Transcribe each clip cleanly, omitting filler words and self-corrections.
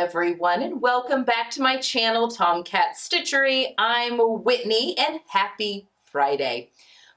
everyone, and welcome back to my channel, Tomcat Stitchery. I'm Whitney, and happy Friday.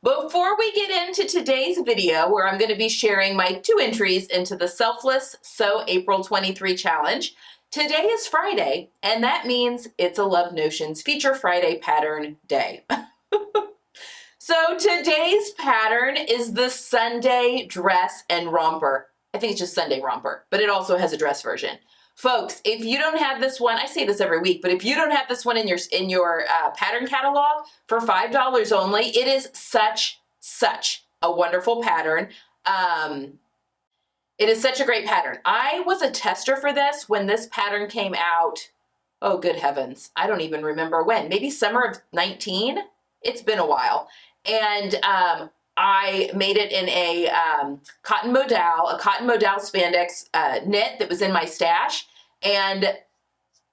Before we get into today's video, where I'm going to be sharing my 2 entries into the Selfless Sew April 23 challenge, today is Friday, and that means it's a Love Notions Feature Friday pattern day. So today's pattern is the Sunday dress and romper. I think it's just Sunday romper, but it also has a dress version. Folks, if you don't have this one, I say this every week, but if you don't have this one in your pattern catalog for $5 only, it is such a wonderful pattern. It is such a great pattern. I was a tester for this when this pattern came out. Oh, good heavens. I don't even remember when. Maybe summer of 19? It's been a while. And I made it in a cotton modal spandex knit that was in my stash, and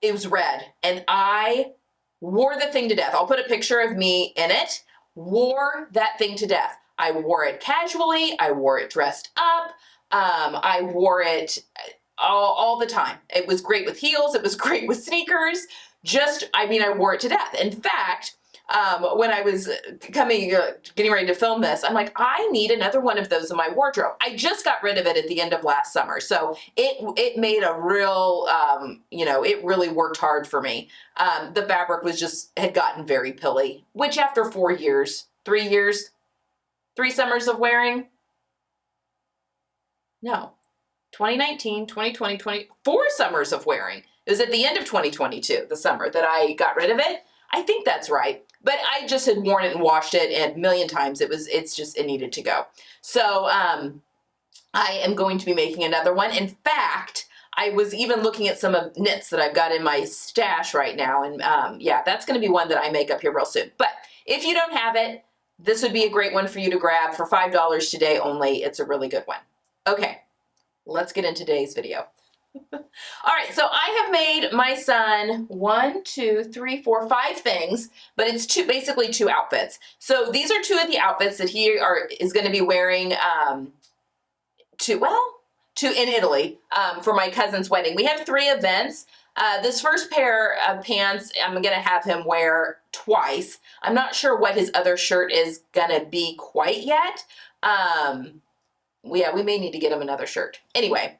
it was red, and I wore the thing to death. I'll put a picture of me in it. Wore that thing to death. I wore it casually. I wore it dressed up. I wore it all the time. It was great with heels. It was great with sneakers. I wore it to death. In fact, when I was getting ready to film this, I'm like, I need another one of those in my wardrobe. I just got rid of it at the end of last summer. So it made a real, it really worked hard for me. The fabric had gotten very pilly, which after 4 years, 3 years, 3 summers of wearing, no, 2019, 2020, 4 summers of wearing. It was at the end of 2022, the summer that I got rid of it. I think that's right. But I just had worn it and washed it and a million times. It needed to go. So I am going to be making another one. In fact, I was even looking at some of knits that I've got in my stash right now. And yeah, that's going to be one that I make up here real soon. But if you don't have it, this would be a great one for you to grab for $5 today only. It's a really good one. Okay, let's get into today's video. All right, so I have made my son 1, 2, 3, 4, 5 things, but it's basically 2 outfits. So these are 2 of the outfits that he is going to be wearing in Italy for my cousin's wedding. We have 3 events. This first pair of pants I'm going to have him wear twice. I'm not sure what his other shirt is going to be quite yet. Yeah, we may need to get him another shirt. Anyway,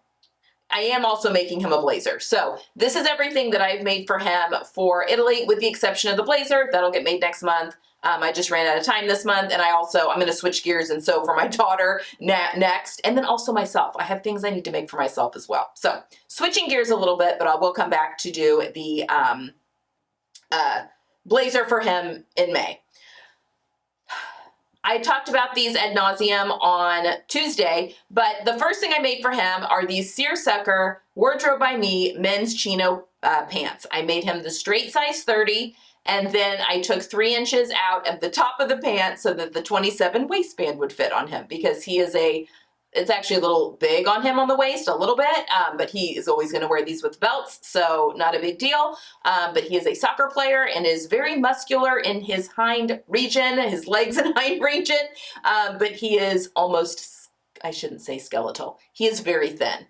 I am also making him a blazer. So this is everything that I've made for him for Italy, with the exception of the blazer. That'll get made next month. I just ran out of time this month, and I'm going to switch gears and sew for my daughter next, and then also myself. I have things I need to make for myself as well. So switching gears a little bit, but I will come back to do the blazer for him in May. I talked about these ad nauseum on Tuesday, but the first thing I made for him are these Seersucker Wardrobe by Me men's chino pants. I made him the straight size 30, and then I took 3 inches out of the top of the pants so that the 27 waistband would fit on him, because it's actually a little big on him on the waist, a little bit, but he is always going to wear these with belts, so not a big deal. But he is a soccer player and is very muscular in his hind region, his legs and hind region, but he is almost, I shouldn't say skeletal, he is very thin.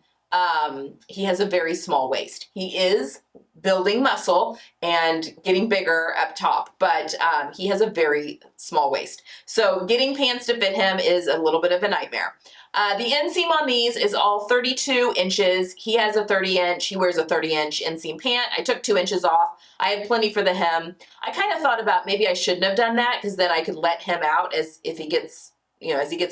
He has a very small waist. He is building muscle and getting bigger up top, but he has a very small waist. So getting pants to fit him is a little bit of a nightmare. The inseam on these is all 32 inches. He has a 30-inch. He wears a 30-inch inseam pant. I took 2 inches off. I have plenty for the hem. I kind of thought about maybe I shouldn't have done that, because then I could let him out as he gets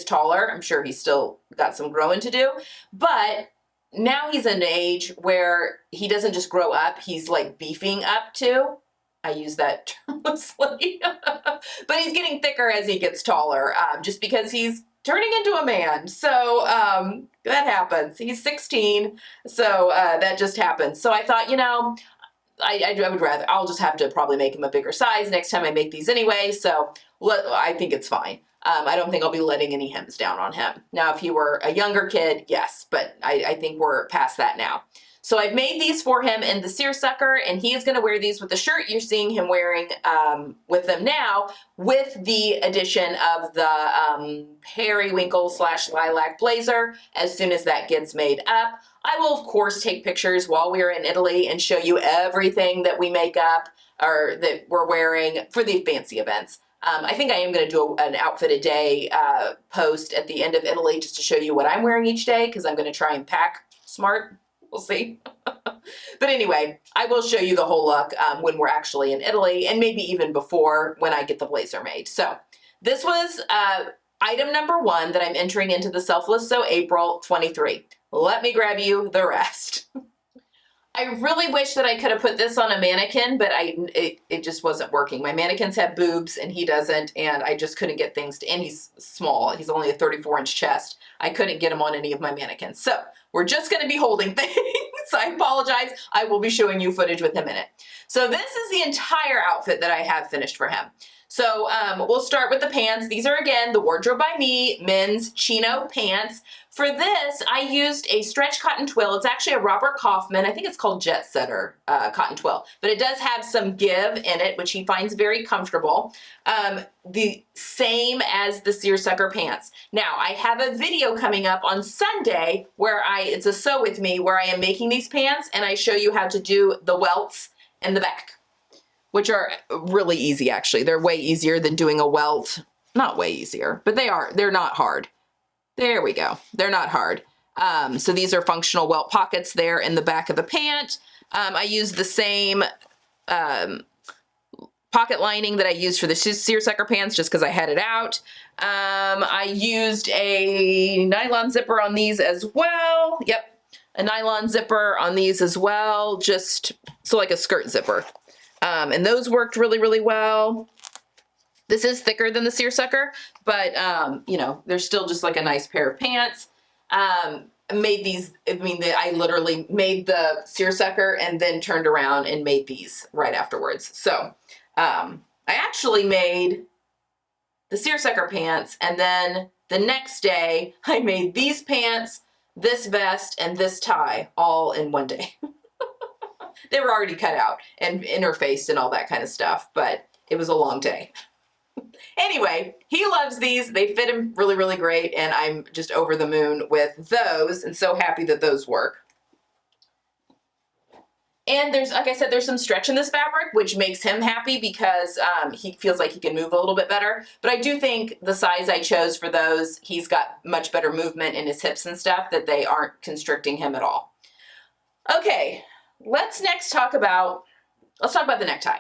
taller. I'm sure he's still got some growing to do. But now he's in an age where he doesn't just grow up. He's like beefing up too. I use that term loosely. But he's getting thicker as he gets taller, just because he's turning into a man. So that happens. He's 16, so that just happens. So I thought, I'll just have to probably make him a bigger size next time I make these anyway, so I think it's fine. I don't think I'll be letting any hems down on him. Now, if he were a younger kid, yes, but I think we're past that now. So I've made these for him in the Seersucker, and he is going to wear these with the shirt you're seeing him wearing with them now, with the addition of the periwinkle / lilac blazer as soon as that gets made up. I will, of course, take pictures while we're in Italy and show you everything that we make up or that we're wearing for the fancy events. I think I am going to do an outfit a day post at the end of Italy just to show you what I'm wearing each day, because I'm going to try and pack smart. We'll see. But anyway, I will show you the whole look when we're actually in Italy, and maybe even before when I get the blazer made. So this was item number 1 that I'm entering into the Selfless So April 23. Let me grab you the rest. I really wish that I could have put this on a mannequin, but it just wasn't working. My mannequins have boobs and he doesn't, and I just couldn't get things to, and he's small. He's only a 34-inch chest. I couldn't get him on any of my mannequins. So we're just going to be holding things. I apologize. I will be showing you footage with him in it. So this is the entire outfit that I have finished for him. So we'll start with the pants. These are, again, the Wardrobe by Me men's chino pants. For this, I used a stretch cotton twill. It's actually a Robert Kaufman. I think it's called Jet Setter cotton twill. But it does have some give in it, which he finds very comfortable. The same as the Seersucker pants. Now, I have a video coming up on Sunday where it's a sew with me, where I am making these pants, and I show you how to do the welts in the back, which are really easy, actually. They're way easier than doing a welt. Not way easier, but they're not hard. There we go. They're not hard. So these are functional welt pockets there in the back of the pant. I use the same pocket lining that I used for the Seersucker pants just because I had it out. I used a nylon zipper on these as well. Yep, a nylon zipper on these as well, just so like a skirt zipper. And those worked really, really well. This is thicker than the Seersucker, but, you know, they're still just like a nice pair of pants. Made these, I literally made the Seersucker and then turned around and made these right afterwards. So I actually made the Seersucker pants, and then the next day I made these pants, this vest, and this tie all in one day. They were already cut out and interfaced and all that kind of stuff, but it was a long day. Anyway, he loves these. They fit him really, really great, and I'm just over the moon with those and so happy that those work. And there's, like I said, there's some stretch in this fabric, which makes him happy because he feels like he can move a little bit better. But I do think the size I chose for those, he's got much better movement in his hips and stuff, that they aren't constricting him at all. Okay, let's talk about the necktie.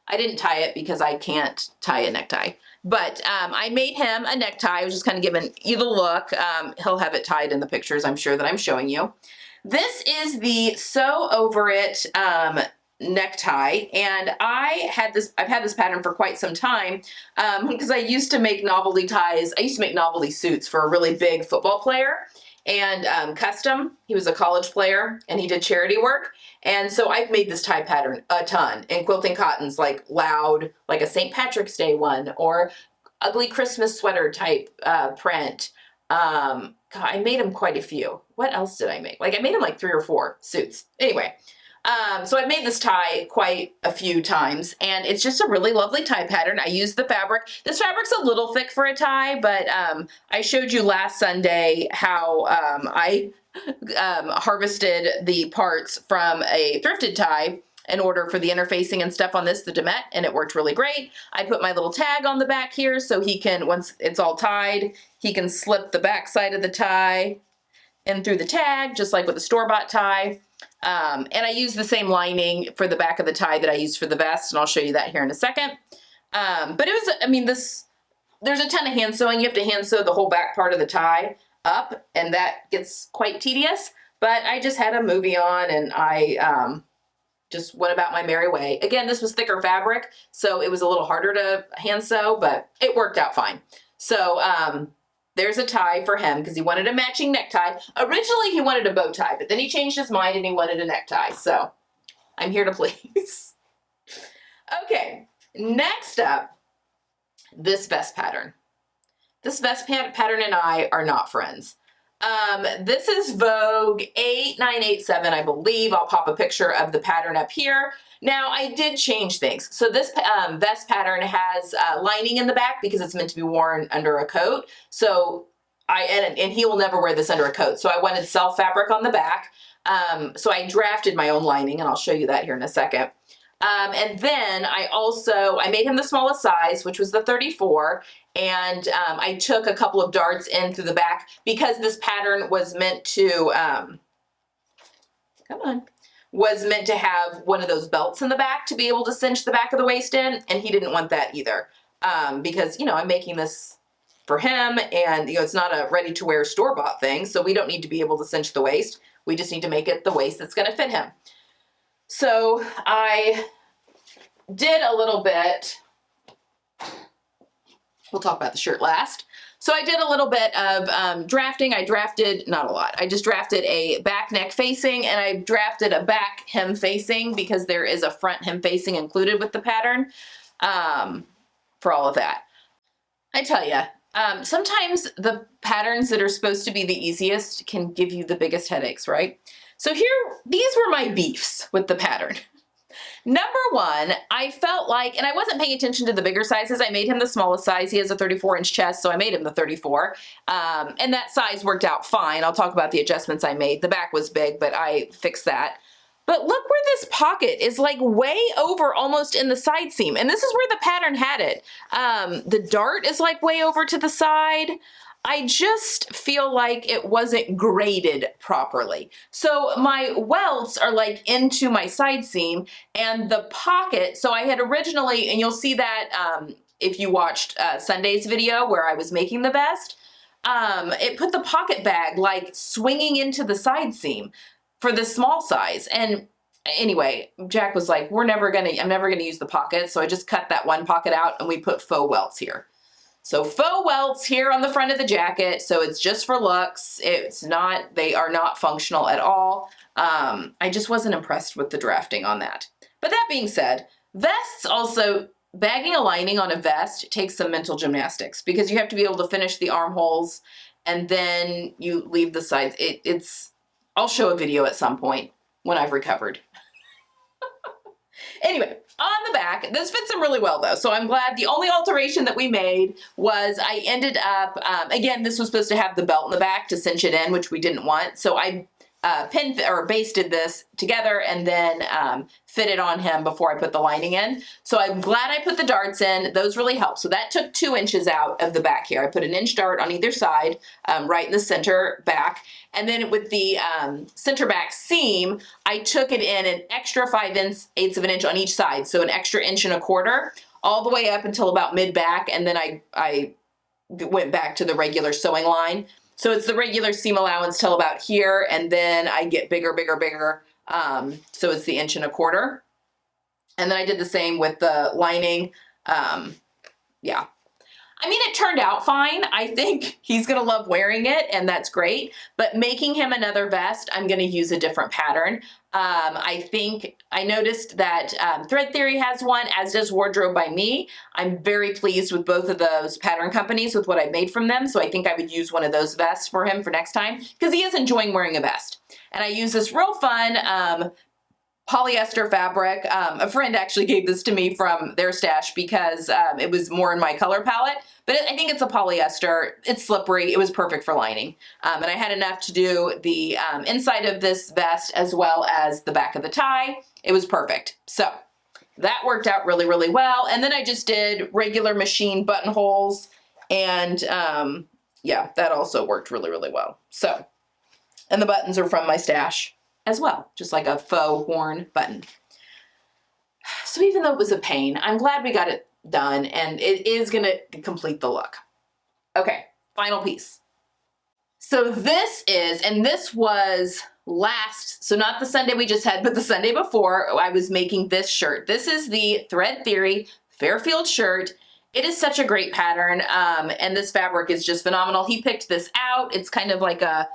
I didn't tie it because I can't tie a necktie, but I made him a necktie. I was just kind of giving you the look. He'll have it tied in the pictures, I'm sure, that I'm showing you. This is the Sew Over It necktie, and I've had this pattern for quite some time because I used to make novelty ties. I used to make novelty suits for a really big football player, and custom. He was a college player and he did charity work. And so I've made this tie pattern a ton in quilting cottons, like loud, like a St. Patrick's Day one, or ugly Christmas sweater type print. God, I made him quite a few. What else did I make? Like I made him like 3 or 4 suits. Anyway, so I've made this tie quite a few times, and it's just a really lovely tie pattern. I used the fabric. This fabric's a little thick for a tie, but I showed you last Sunday how I harvested the parts from a thrifted tie in order for the interfacing and stuff on this, the Demet, and it worked really great. I put my little tag on the back here so he can, once it's all tied, he can slip the back side of the tie in through the tag, just like with a store-bought tie. And I use the same lining for the back of the tie that I used for the vest, and I'll show you that here in a second. But it was, I mean, there's a ton of hand sewing. You have to hand sew the whole back part of the tie up, and that gets quite tedious. But I just had a movie on, and I just went about my merry way. Again, this was thicker fabric, so it was a little harder to hand sew, but it worked out fine. So there's a tie for him because he wanted a matching necktie. Originally, he wanted a bow tie, but then he changed his mind and he wanted a necktie. So I'm here to please. Okay, next up, this vest pattern. This vest pattern and I are not friends. This is Vogue 8987, I believe. I'll pop a picture of the pattern up here. Now, I did change things. So this vest pattern has lining in the back because it's meant to be worn under a coat. So and he will never wear this under a coat. So I wanted self fabric on the back. So I drafted my own lining, and I'll show you that here in a second. And then I made him the smallest size, which was the 34. And I took a couple of darts in through the back because this pattern was meant to, was meant to have one of those belts in the back to be able to cinch the back of the waist in. And he didn't want that either because, you know, I'm making this for him and, you know, it's not a ready to wear store-bought thing. So we don't need to be able to cinch the waist. We just need to make it the waist that's going to fit him. So I did a little bit, we'll talk about the shirt last. So I did a little bit of drafting. I drafted, not a lot, I just drafted a back neck facing and I drafted a back hem facing because there is a front hem facing included with the pattern for all of that. I tell you, sometimes the patterns that are supposed to be the easiest can give you the biggest headaches, right? So here, these were my beefs with the pattern. Number one, I felt like, and I wasn't paying attention to the bigger sizes. I made him the smallest size. He has a 34-inch chest, so I made him the 34. And that size worked out fine. I'll talk about the adjustments I made. The back was big, but I fixed that. But look where this pocket is like way over almost in the side seam. And this is where the pattern had it. The dart is like way over to the side. I just feel like it wasn't graded properly. So my welts are like into my side seam and the pocket, so I had originally, and you'll see that if you watched Sunday's video where I was making the vest, it put the pocket bag like swinging into the side seam for the small size. And anyway, Jack was like, I'm never gonna use the pocket. So I just cut that one pocket out and we put faux welts here. So faux welts here on the front of the jacket. So it's just for looks. They are not functional at all. I just wasn't impressed with the drafting on that. But that being said, vests also, bagging a lining on a vest takes some mental gymnastics because you have to be able to finish the armholes and then you leave the sides. I'll show a video at some point when I've recovered. Anyway, on the back, this fits him really well though, so I'm glad. The only alteration that we made was I ended up, again, this was supposed to have the belt in the back to cinch it in, which we didn't want, so I basted this together and then fit it on him before I put the lining in. So I'm glad I put the darts in. Those really help. So that took 2 inches out of the back here. I put an inch dart on either side, right in the center back. And then with the center back seam, I took it in an extra 5/8 of an inch on each side. So an extra 1.25 inches all the way up until about mid back. And then I went back to the regular sewing line. So it's the regular seam allowance till about here, and then I get bigger. So it's the 1.25 inches. And then I did the same with the lining. Yeah. I mean, it turned out fine. I think he's gonna love wearing it, and that's great. But making him another vest, I'm gonna use a different pattern. I noticed that Thread Theory has one, as does Wardrobe by Me. I'm very pleased with both of those pattern companies with what I made from them. So I think I would use one of those vests for him for next time because he is enjoying wearing a vest. And I use this real fun polyester fabric. A friend actually gave this to me from their stash because it was more in my color palette, but I think it's a polyester. It's slippery. It was perfect for lining. And I had enough to do the inside of this vest as well as the back of the tie. It was perfect. So that worked out really, really well. And then I just did regular machine buttonholes and yeah, that also worked really, really well. So, and the buttons are from my stash as well, just like a faux horn button. So even though it was a pain, I'm glad we got it done and it is gonna complete the look. Okay, final piece. So this was last, so not the Sunday we just had, but the Sunday before, I was making this shirt. This is the Thread Theory Fairfield shirt. It is such a great pattern, and this fabric is just phenomenal. He picked this out. It's kind of like a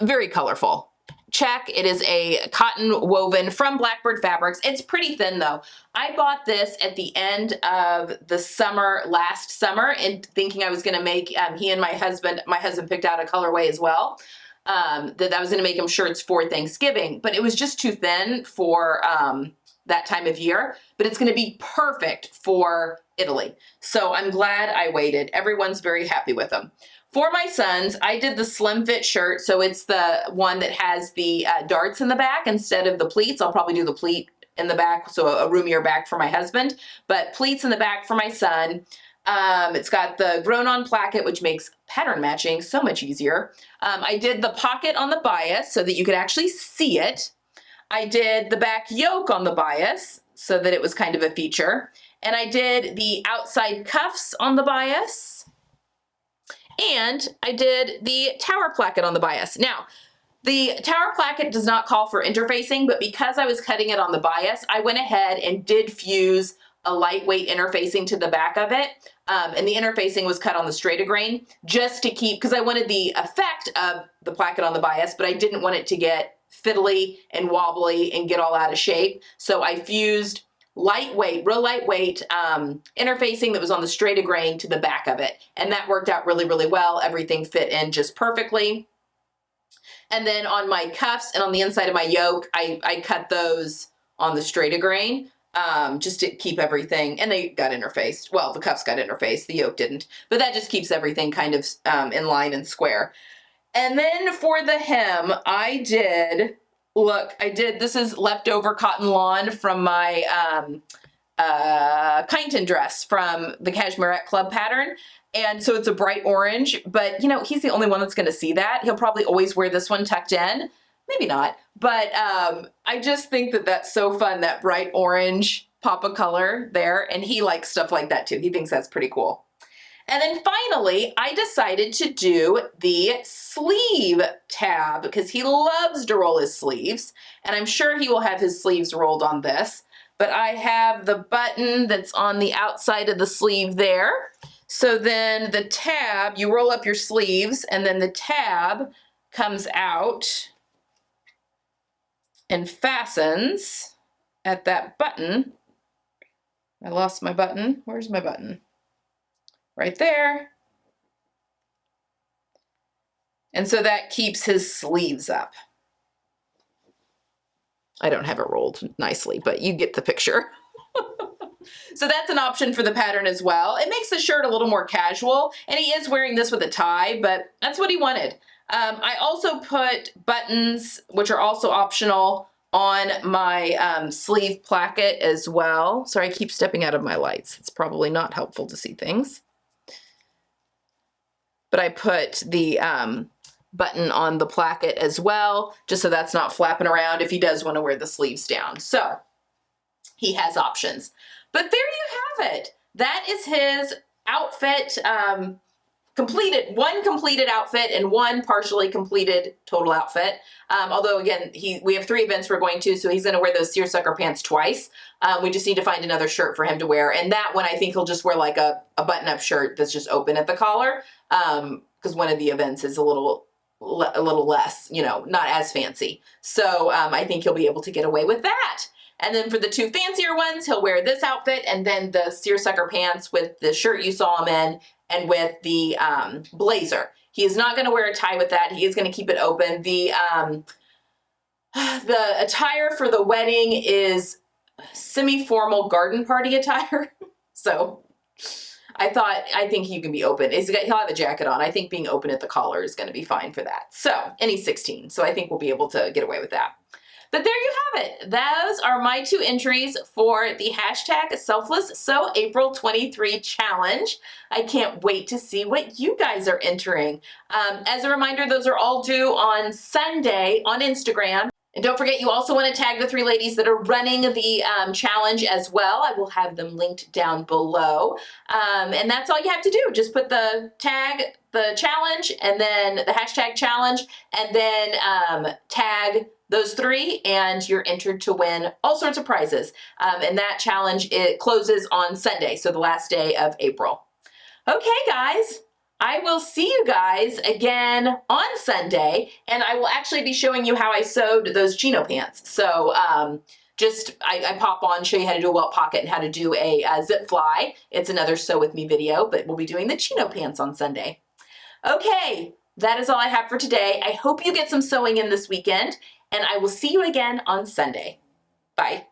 very colorful. check. It is a cotton woven from Blackbird Fabrics. It's pretty thin though. I bought this at the end of the summer, last summer, and thinking I was gonna make, he and my husband picked out a colorway as well, that I was gonna make him shirts for Thanksgiving, but it was just too thin for that time of year, but it's gonna be perfect for Italy. So I'm glad I waited. Everyone's very happy with them. For my sons, I did the slim fit shirt. So it's the one that has the darts in the back instead of the pleats. I'll probably do the pleat in the back, so a roomier back for my husband, but pleats in the back for my son. It's got the grown-on placket, which makes pattern matching so much easier. I did the pocket on the bias so that you could actually see it. I did the back yoke on the bias so that it was kind of a feature. And I did the outside cuffs on the bias. And I did the tower placket on the bias. Now, the tower placket does not call for interfacing, but because I was cutting it on the bias, I went ahead and did fuse a lightweight interfacing to the back of it. And the interfacing was cut on the straight grain just to keep, because I wanted the effect of the placket on the bias, but I didn't want it to get fiddly and wobbly and get all out of shape. So I fused lightweight, real lightweight interfacing that was on the straight grain to the back of it. And that worked out really, really well. Everything fit in just perfectly. And then on my cuffs and on the inside of my yoke, I cut those on the straight grain just to keep everything, and they got interfaced. Well, the cuffs got interfaced, the yoke didn't, but that just keeps everything kind of in line and square. And then for the hem, I did, this is leftover cotton lawn from my Kyneton dress from the Cashmerette Club pattern. And so it's a bright orange, but you know, he's the only one that's gonna see that. He'll probably always wear this one tucked in. Maybe not, but I just think that that's so fun, that bright orange pop of color there. And he likes stuff like that too. He thinks that's pretty cool. And then finally, I decided to do the sleeve tab because he loves to roll his sleeves, and I'm sure he will have his sleeves rolled on this. But I have the button that's on the outside of the sleeve there. So then the tab, you roll up your sleeves, and then the tab comes out and fastens at that button. I lost my button. Where's my button? Right there. And so that keeps his sleeves up. I don't have it rolled nicely, but you get the picture. So that's an option for the pattern as well. It makes the shirt a little more casual, and he is wearing this with a tie, but that's what he wanted. I also put buttons, which are also optional, on my sleeve placket as well. Sorry, I keep stepping out of my lights. It's probably not helpful to see things. But I put the button on the placket as well, just so that's not flapping around if he does want to wear the sleeves down. So he has options. But there you have it. That is his outfit, completed, one completed outfit and one partially completed total outfit. Although again, we have 3 events we're going to, so he's gonna wear those seersucker pants twice. We just need to find another shirt for him to wear. And that one, I think he'll just wear like a button-up shirt that's just open at the collar, because one of the events is a little less, you know, not as fancy. So I think he'll be able to get away with that. And then for the 2 fancier ones, he'll wear this outfit and then the seersucker pants with the shirt you saw him in and with the blazer. He is not going to wear a tie with that. He is going to keep it open. The attire for the wedding is semi-formal garden party attire. So I think he can be open. He'll have a jacket on. I think being open at the collar is going to be fine for that. So, and he's 16, so I think we'll be able to get away with that. But there you have it. Those are my 2 entries for the hashtag Selfless So April 23 challenge. I can't wait to see what you guys are entering. As a reminder, those are all due on Sunday on Instagram. And don't forget, you also want to tag the 3 ladies that are running the challenge as well. I will have them linked down below. And that's all you have to do. Just put the tag, the challenge, and then the hashtag challenge, and then tag those 3, and you're entered to win all sorts of prizes. And that challenge, it closes on Sunday, so the last day of April. Okay, guys, I will see you guys again on Sunday, and I will actually be showing you how I sewed those chino pants. So I pop on, show you how to do a welt pocket and how to do a zip fly. It's another sew with me video, but we'll be doing the chino pants on Sunday. Okay, that is all I have for today. I hope you get some sewing in this weekend, and I will see you again on Sunday. Bye.